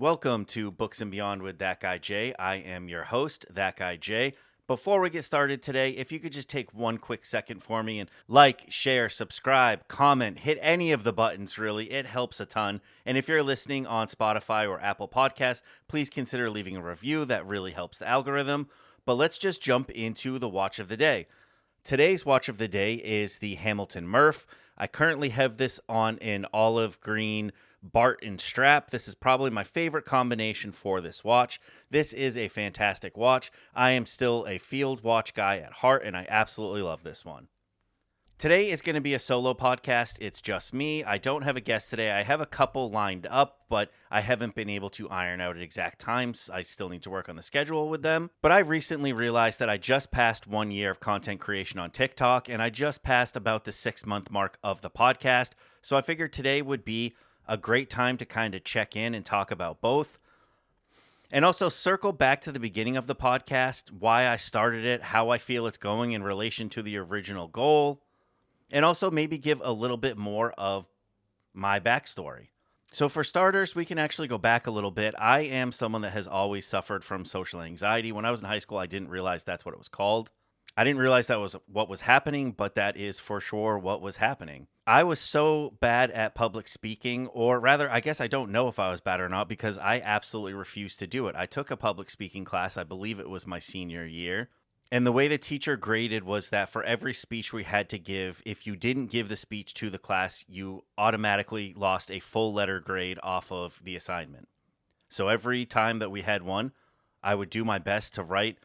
welcome to Books and Beyond with That Guy Jay. I am your host, That Guy Jay. Before we get started today, if you could just take one quick second for me and like, share, subscribe, comment, hit any of the buttons, really. It helps a ton. And if you're listening on Spotify or Apple Podcasts, please consider leaving a review. That really helps the algorithm. But let's just jump into the watch of the day. Today's watch of the day is the Hamilton Murph. I currently have this on an olive green Barton strap. This is probably my favorite combination for this watch. This is a fantastic watch. I am still a field watch guy at heart, and I absolutely love this one. Today is going to be a solo podcast. It's just me. I don't have a guest today. I have a couple lined up, but I haven't been able to iron out at exact times. I still need to work on the schedule with them. But I recently realized that I just passed 1 year of content creation on TikTok, and I just passed about the 6-month mark of the podcast. So I figured today would be a great time to kind of check in and talk about both. And also circle back to the beginning of the podcast, why I started it, how I feel it's going in relation to the original goal. And also maybe give a little bit more of my backstory. So for starters, we can actually go back a little bit. I am someone that has always suffered from social anxiety. When I was in high school, I didn't realize that's what it was called. I didn't realize that was what was happening, but that is for sure what was happening. I was so bad at public speaking, or rather, I guess I don't know if I was bad or not, because I absolutely refused to do it. I took a public speaking class, I believe it was my senior year. And the way the teacher graded was that for every speech we had to give, if you didn't give the speech to the class, you automatically lost a full letter grade off of the assignment. So every time that we had one, I would do my best to write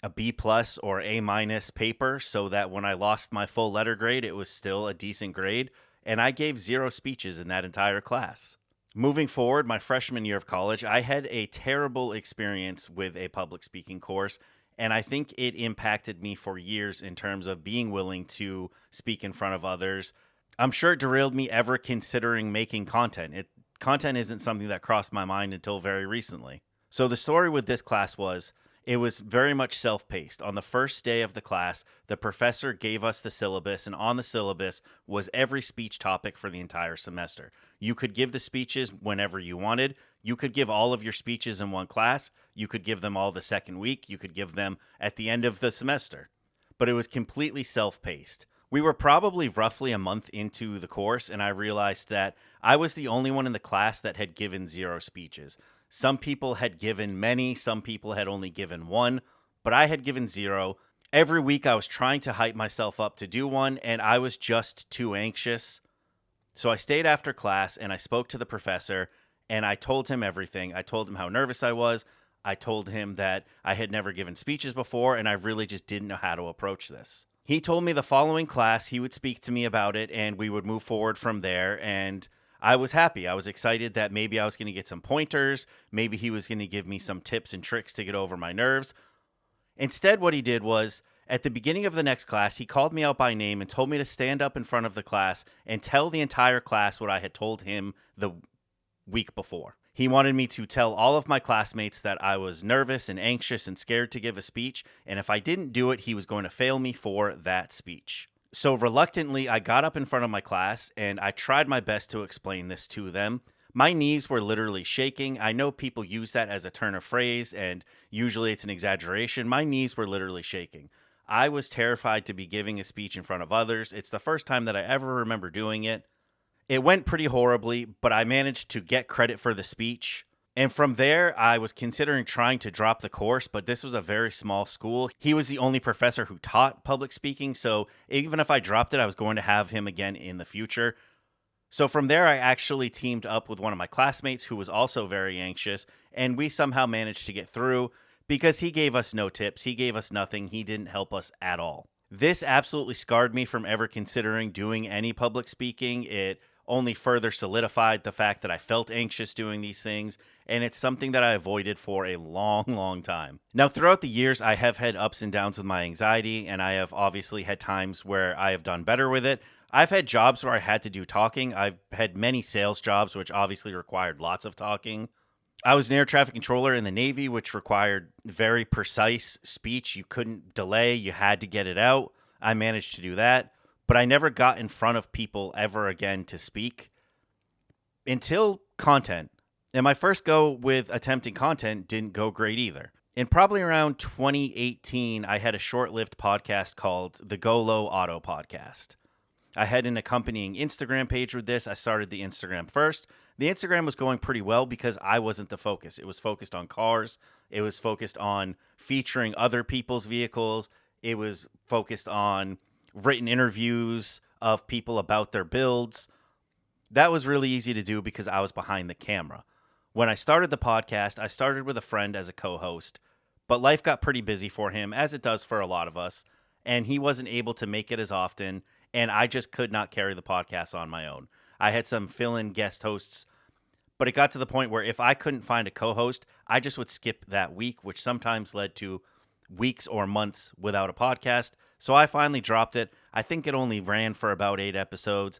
a B+ or A- paper so that when I lost my full letter grade, it was still a decent grade. And I gave 0 speeches in that entire class. Moving forward, my freshman year of college, I had a terrible experience with a public speaking course. And I think it impacted me for years in terms of being willing to speak in front of others. I'm sure it derailed me ever considering making content. Content isn't something that crossed my mind until very recently. So the story with this class was, it was very much self-paced. On the first day of the class, the professor gave us the syllabus, and on the syllabus was every speech topic for the entire semester. You could give the speeches whenever you wanted. You could give all of your speeches in one class. You could give them all the second week. You could give them at the end of the semester. But it was completely self-paced. We were probably roughly a month into the course, and I realized that I was the only one in the class that had given 0 speeches. Some people had given many, some people had only given 1, but I had given 0. Every week I was trying to hype myself up to do one, and I was just too anxious. So I stayed after class, and I spoke to the professor, and I told him everything. I told him how nervous I was. I told him that I had never given speeches before, and I really just didn't know how to approach this. He told me the following class he would speak to me about it, and we would move forward from there, and I was happy. I was excited that maybe I was going to get some pointers. Maybe he was going to give me some tips and tricks to get over my nerves. Instead, what he did was, at the beginning of the next class, he called me out by name and told me to stand up in front of the class and tell the entire class what I had told him the week before. He wanted me to tell all of my classmates that I was nervous and anxious and scared to give a speech, and if I didn't do it, he was going to fail me for that speech. So reluctantly, I got up in front of my class, and I tried my best to explain this to them. My knees were literally shaking. I know people use that as a turn of phrase, and usually it's an exaggeration. My knees were literally shaking. I was terrified to be giving a speech in front of others. It's the first time that I ever remember doing it. It went pretty horribly, but I managed to get credit for the speech. And from there, I was considering trying to drop the course, but this was a very small school. He was the only professor who taught public speaking, so even if I dropped it, I was going to have him again in the future. So from there, I actually teamed up with one of my classmates who was also very anxious, and we somehow managed to get through because he gave us no tips. He gave us nothing. He didn't help us at all. This absolutely scarred me from ever considering doing any public speaking. It only further solidified the fact that I felt anxious doing these things, and it's something that I avoided for a long, long time. Now, throughout the years, I have had ups and downs with my anxiety, and I have obviously had times where I have done better with it. I've had jobs where I had to do talking. I've had many sales jobs, which obviously required lots of talking. I was an air traffic controller in the Navy, which required very precise speech. You couldn't delay. You had to get it out. I managed to do that. But I never got in front of people ever again to speak until content. And my first go with attempting content didn't go great either. In probably around 2018, I had a short-lived podcast called the Go Low Auto Podcast. I had an accompanying Instagram page with this. I started the Instagram first. The Instagram was going pretty well because I wasn't the focus. It was focused on cars. It was focused on featuring other people's vehicles. It was focused on written interviews of people about their builds. That was really easy to do because I was behind the camera. When I started the podcast, I started with a friend as a co-host, but life got pretty busy for him, as it does for a lot of us, and he wasn't able to make it as often, and I just could not carry the podcast on my own. I had some fill-in guest hosts, but it got to the point where if I couldn't find a co-host, I just would skip that week, which sometimes led to weeks or months without a podcast. So I finally dropped it. I think it only ran for about 8 episodes.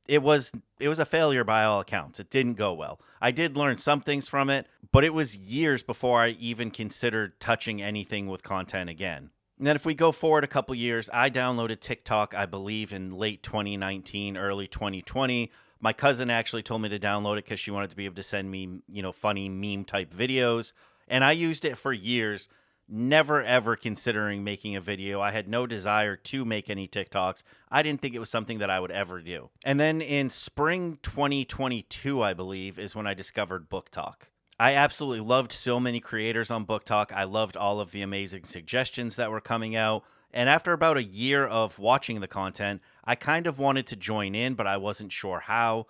It was a failure by all accounts. It didn't go well. I did learn some things from it, but it was years before I even considered touching anything with content again. And then if we go forward a couple years, I downloaded TikTok, I believe, in late 2019, early 2020. My cousin actually told me to download it because she wanted to be able to send me, funny meme type videos. And I used it for years, never ever considering making a video. I had no desire to make any TikToks. I didn't think it was something that I would ever do. And then in spring 2022, I believe, is when I discovered Book Talk. I absolutely loved so many creators on Book Talk. I loved all of the amazing suggestions that were coming out. And after about a year of watching the content, I kind of wanted to join in, but I wasn't sure how.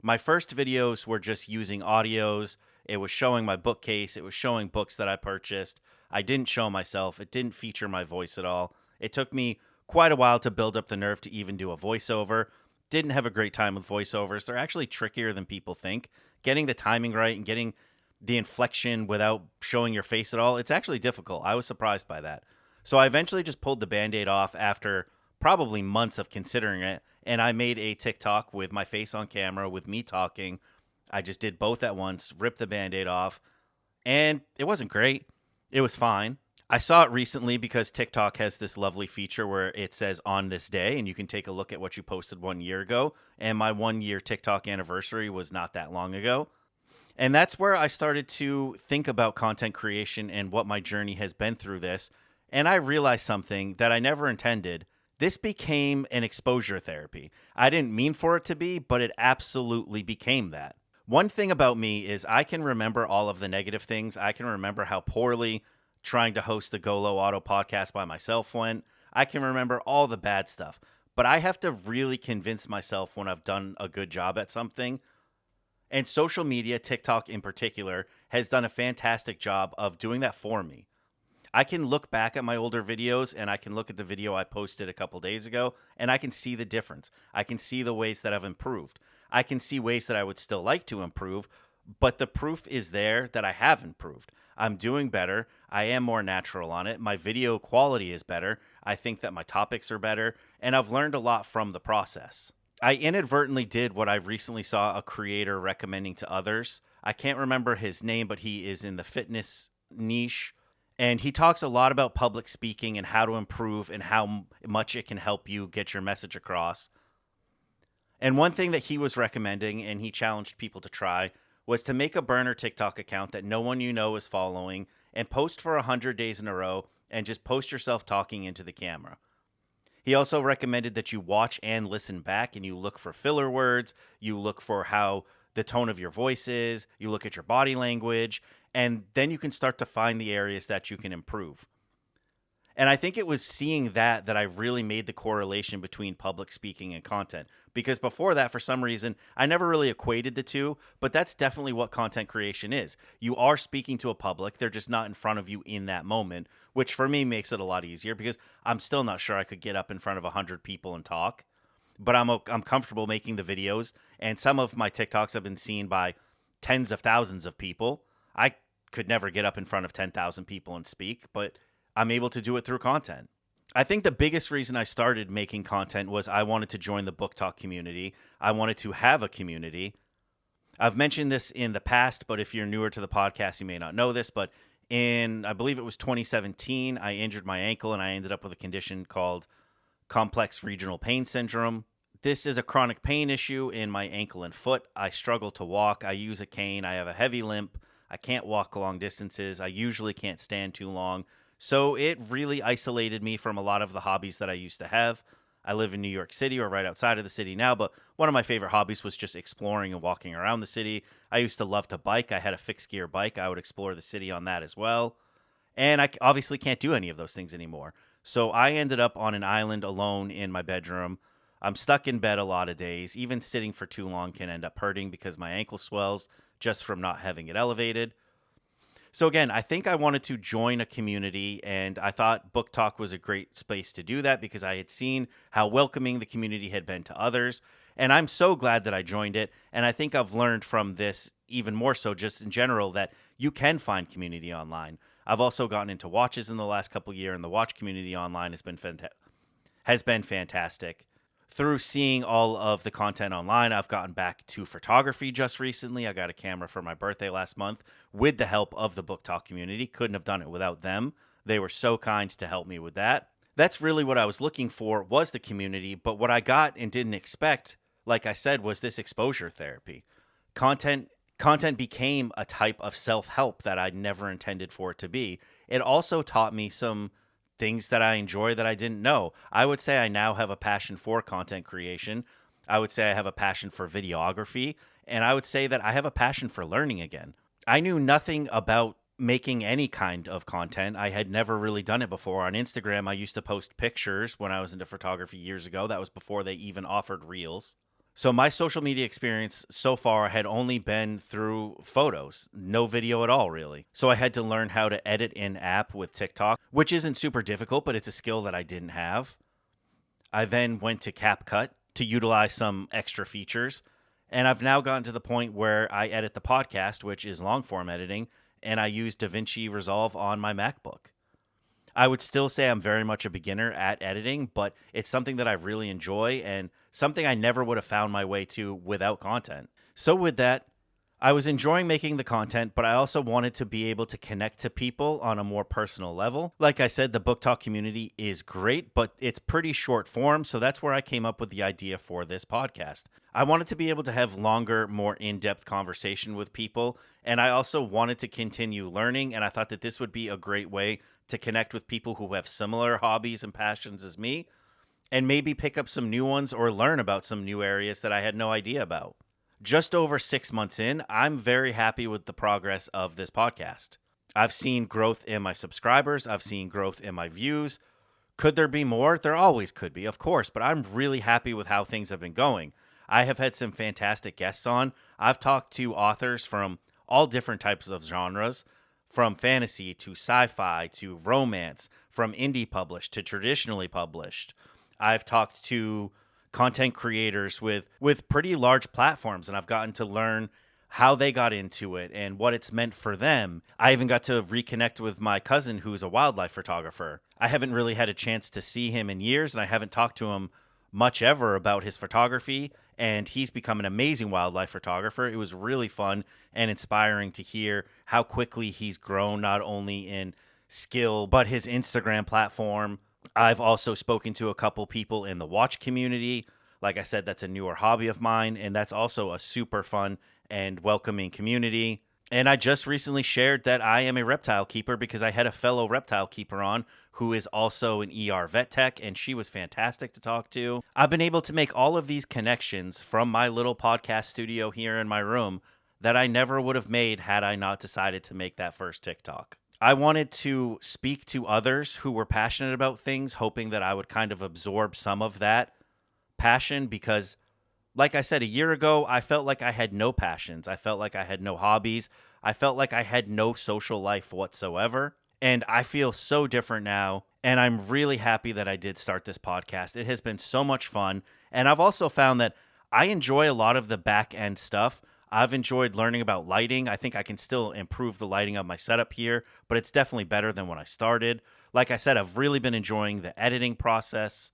My first videos were just using audios. It was showing my bookcase. It was showing books that I purchased. I didn't show myself. It didn't feature my voice at all. It took me quite a while to build up the nerve to even do a voiceover. Didn't have a great time with voiceovers. They're actually trickier than people think. Getting the timing right and getting the inflection without showing your face at all, it's actually difficult. I was surprised by that. So I eventually just pulled the Band-Aid off after probably months of considering it, and I made a TikTok with my face on camera, with me talking. I just did both at once, ripped the Band-Aid off, and it wasn't great. It was fine. I saw it recently because TikTok has this lovely feature where it says on this day, and you can take a look at what you posted 1 year ago, and my 1 year TikTok anniversary was not that long ago. And that's where I started to think about content creation and what my journey has been through this. And I realized something that I never intended. This became an exposure therapy. I didn't mean for it to be, but it absolutely became that. One thing about me is I can remember all of the negative things. I can remember how poorly trying to host the Go Low Auto podcast by myself went. I can remember all the bad stuff. But I have to really convince myself when I've done a good job at something. And social media, TikTok in particular, has done a fantastic job of doing that for me. I can look back at my older videos and I can look at the video I posted a couple days ago and I can see the difference. I can see the ways that I've improved. I can see ways that I would still like to improve, but the proof is there that I have improved. I'm doing better. I am more natural on it. My video quality is better. I think that my topics are better, and I've learned a lot from the process. I inadvertently did what I recently saw a creator recommending to others. I can't remember his name, but he is in the fitness niche. And he talks a lot about public speaking and how to improve and how much it can help you get your message across. And one thing that he was recommending, and he challenged people to try, was to make a burner TikTok account that no one you know is following and post for 100 days in a row and just post yourself talking into the camera. He also recommended that you watch and listen back and you look for filler words, you look for how the tone of your voice is, you look at your body language, and then you can start to find the areas that you can improve. And I think it was seeing that I really made the correlation between public speaking and content. Because before that, for some reason, I never really equated the two, but that's definitely what content creation is. You are speaking to a public, they're just not in front of you in that moment, which for me makes it a lot easier because I'm still not sure I could get up in front of 100 people and talk. But I'm comfortable making the videos, and some of my TikToks have been seen by tens of thousands of people. I could never get up in front of 10,000 people and speak, but I'm able to do it through content. I think the biggest reason I started making content was I wanted to join the Book Talk community. I wanted to have a community. I've mentioned this in the past, but if you're newer to the podcast, you may not know this, but I believe it was 2017, I injured my ankle and I ended up with a condition called complex regional pain syndrome. This is a chronic pain issue in my ankle and foot. I struggle to walk. I use a cane. I have a heavy limp. I can't walk long distances. I usually can't stand too long. So it really isolated me from a lot of the hobbies that I used to have. I live in New York City or right outside of the city now, but one of my favorite hobbies was just exploring and walking around the city. I used to love to bike. I had a fixed gear bike. I would explore the city on that as well. And I obviously can't do any of those things anymore. So I ended up on an island alone in my bedroom. I'm stuck in bed a lot of days. Even sitting for too long can end up hurting because my ankle swells just from not having it elevated. So again, I think I wanted to join a community, and I thought Book Talk was a great space to do that because I had seen how welcoming the community had been to others. And I'm so glad that I joined it. And I think I've learned from this even more so just in general that you can find community online. I've also gotten into watches in the last couple of years, and the watch community online has been fantastic. Through seeing all of the content online, I've gotten back to photography just recently. I got a camera for my birthday last month with the help of the Book Talk community. Couldn't have done it without them. They were so kind to help me with that. That's really what I was looking for, was the community, but what I got and didn't expect, like I said, was this exposure therapy. Content became a type of self-help that I never intended for it to be. It also taught me some things that I enjoy that I didn't know. I would say I now have a passion for content creation. I would say I have a passion for videography. And I would say that I have a passion for learning again. I knew nothing about making any kind of content. I had never really done it before. On Instagram, I used to post pictures when I was into photography years ago. That was before they even offered Reels. So my social media experience so far had only been through photos, no video at all, really. So I had to learn how to edit in app with TikTok, which isn't super difficult, but it's a skill that I didn't have. I then went to CapCut to utilize some extra features. And I've now gotten to the point where I edit the podcast, which is long form editing, and I use DaVinci Resolve on my MacBook. I would still say I'm very much a beginner at editing, but it's something that I really enjoy and something I never would have found my way to without content. So with that, I was enjoying making the content, but I also wanted to be able to connect to people on a more personal level. Like I said, the Book Talk community is great, but it's pretty short form, so that's where I came up with the idea for this podcast. I wanted to be able to have longer, more in-depth conversation with people, and I also wanted to continue learning, and I thought that this would be a great way to connect with people who have similar hobbies and passions as me, and maybe pick up some new ones or learn about some new areas that I had no idea about. Just over 6 months in, I'm very happy with the progress of this podcast. I've seen growth in my subscribers. I've seen growth in my views. Could there be more? There always could be, of course, but I'm really happy with how things have been going. I have had some fantastic guests on. I've talked to authors from all different types of genres, from fantasy to sci-fi to romance, from indie published to traditionally published. I've talked to content creators with pretty large platforms, and I've gotten to learn how they got into it and what it's meant for them. I even got to reconnect with my cousin who's a wildlife photographer. I haven't really had a chance to see him in years, and I haven't talked to him much ever about his photography, and he's become an amazing wildlife photographer. It was really fun and inspiring to hear how quickly he's grown, not only in skill, but his Instagram platform. I've also spoken to a couple people in the watch community. Like I said, that's a newer hobby of mine, and that's also a super fun and welcoming community. And I just recently shared that I am a reptile keeper because I had a fellow reptile keeper on who is also an ER vet tech, and she was fantastic to talk to. I've been able to make all of these connections from my little podcast studio here in my room that I never would have made had I not decided to make that first TikTok. I wanted to speak to others who were passionate about things, hoping that I would kind of absorb some of that passion because, like I said, a year ago, I felt like I had no passions. I felt like I had no hobbies. I felt like I had no social life whatsoever. And I feel so different now. And I'm really happy that I did start this podcast. It has been so much fun. And I've also found that I enjoy a lot of the back end stuff. I've enjoyed learning about lighting. I think I can still improve the lighting of my setup here, but it's definitely better than when I started. Like I said, I've really been enjoying the editing process.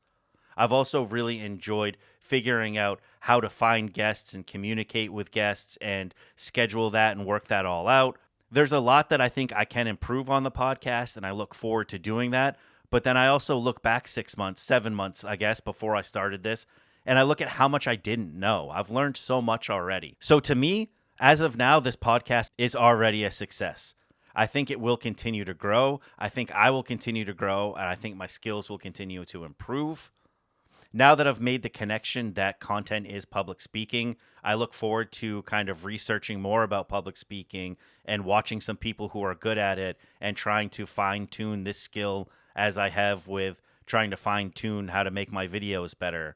I've also really enjoyed figuring out how to find guests and communicate with guests and schedule that and work that all out. There's a lot that I think I can improve on the podcast, and I look forward to doing that. But then I also look back 6 months, 7 months, I guess, before I started this, and I look at how much I didn't know. I've learned so much already. So to me, as of now, this podcast is already a success. I think it will continue to grow. I think I will continue to grow, and I think my skills will continue to improve. Now that I've made the connection that content is public speaking, I look forward to kind of researching more about public speaking and watching some people who are good at it and trying to fine tune this skill as I have with trying to fine tune how to make my videos better.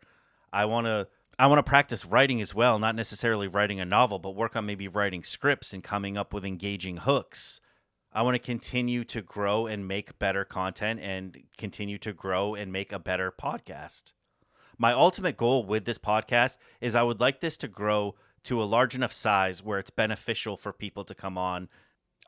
I want to practice writing as well, not necessarily writing a novel, but work on maybe writing scripts and coming up with engaging hooks. I want to continue to grow and make better content and continue to grow and make a better podcast. My ultimate goal with this podcast is I would like this to grow to a large enough size where it's beneficial for people to come on.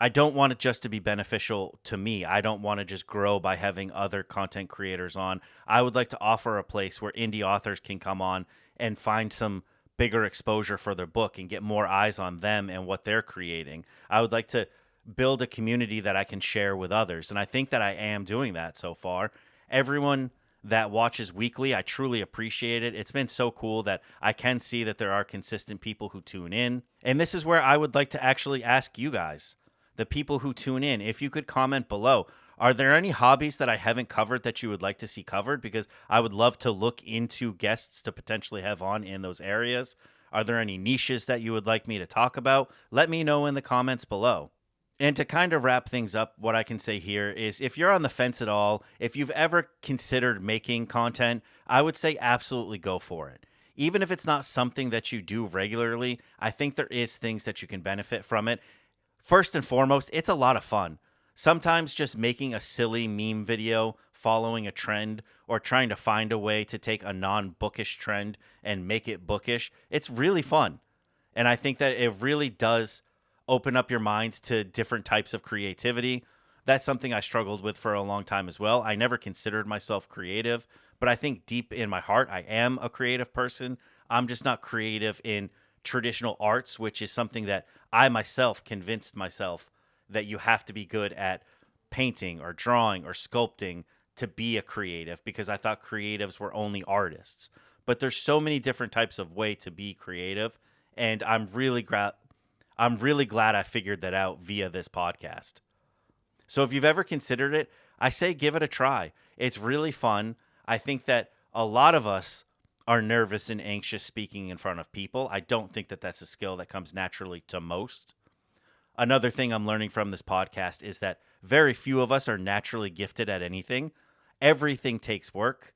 I don't want it just to be beneficial to me. I don't want to just grow by having other content creators on. I would like to offer a place where indie authors can come on and find some bigger exposure for their book and get more eyes on them and what they're creating. I would like to build a community that I can share with others. And I think that I am doing that so far. Everyone that watches weekly, I truly appreciate it. It's been so cool that I can see that there are consistent people who tune in. And this is where I would like to actually ask you guys, the people who tune in, if you could comment below. Are there any hobbies that I haven't covered that you would like to see covered? Because I would love to look into guests to potentially have on in those areas. Are there any niches that you would like me to talk about? Let me know in the comments below. And to kind of wrap things up, what I can say here is if you're on the fence at all, if you've ever considered making content, I would say absolutely go for it. Even if it's not something that you do regularly, I think there is things that you can benefit from it. First and foremost, it's a lot of fun. Sometimes just making a silly meme video, following a trend, or trying to find a way to take a non-bookish trend and make it bookish, it's really fun. And I think that it really does open up your minds to different types of creativity. That's something I struggled with for a long time as well. I never considered myself creative, but I think deep in my heart, I am a creative person. I'm just not creative in traditional arts, which is something that I myself convinced myself that you have to be good at painting or drawing or sculpting to be a creative, because I thought creatives were only artists. But there's so many different types of way to be creative, and I'm really glad I figured that out via this podcast. So if you've ever considered it, I say give it a try. It's really fun. I think that a lot of us are nervous and anxious speaking in front of people. I don't think that that's a skill that comes naturally to most. Another thing I'm learning from this podcast is that very few of us are naturally gifted at anything. Everything takes work,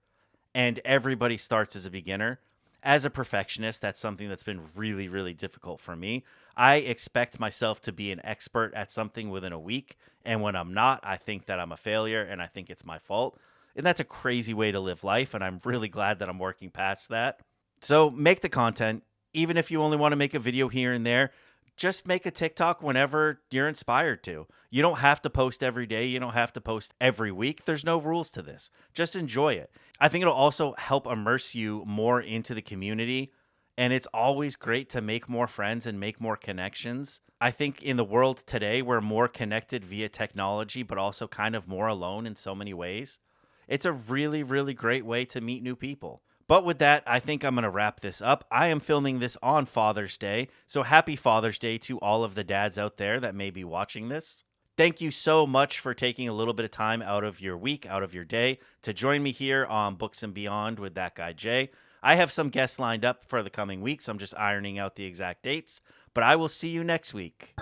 and everybody starts as a beginner. As a perfectionist, that's something that's been really, really difficult for me. I expect myself to be an expert at something within a week, and when I'm not, I think that I'm a failure, and I think it's my fault. And that's a crazy way to live life, and I'm really glad that I'm working past that. So make the content. Even if you only want to make a video here and there, just make a TikTok whenever you're inspired to. You don't have to post every day. You don't have to post every week. There's no rules to this. Just enjoy it. I think it'll also help immerse you more into the community. And it's always great to make more friends and make more connections. I think in the world today, we're more connected via technology, but also kind of more alone in so many ways. It's a really, really great way to meet new people. But with that, I think I'm going to wrap this up. I am filming this on Father's Day, so happy Father's Day to all of the dads out there that may be watching this. Thank you so much for taking a little bit of time out of your week, out of your day, to join me here on Books and Beyond with That Guy Jay. I have some guests lined up for the coming weeks. I'm just ironing out the exact dates, but I will see you next week.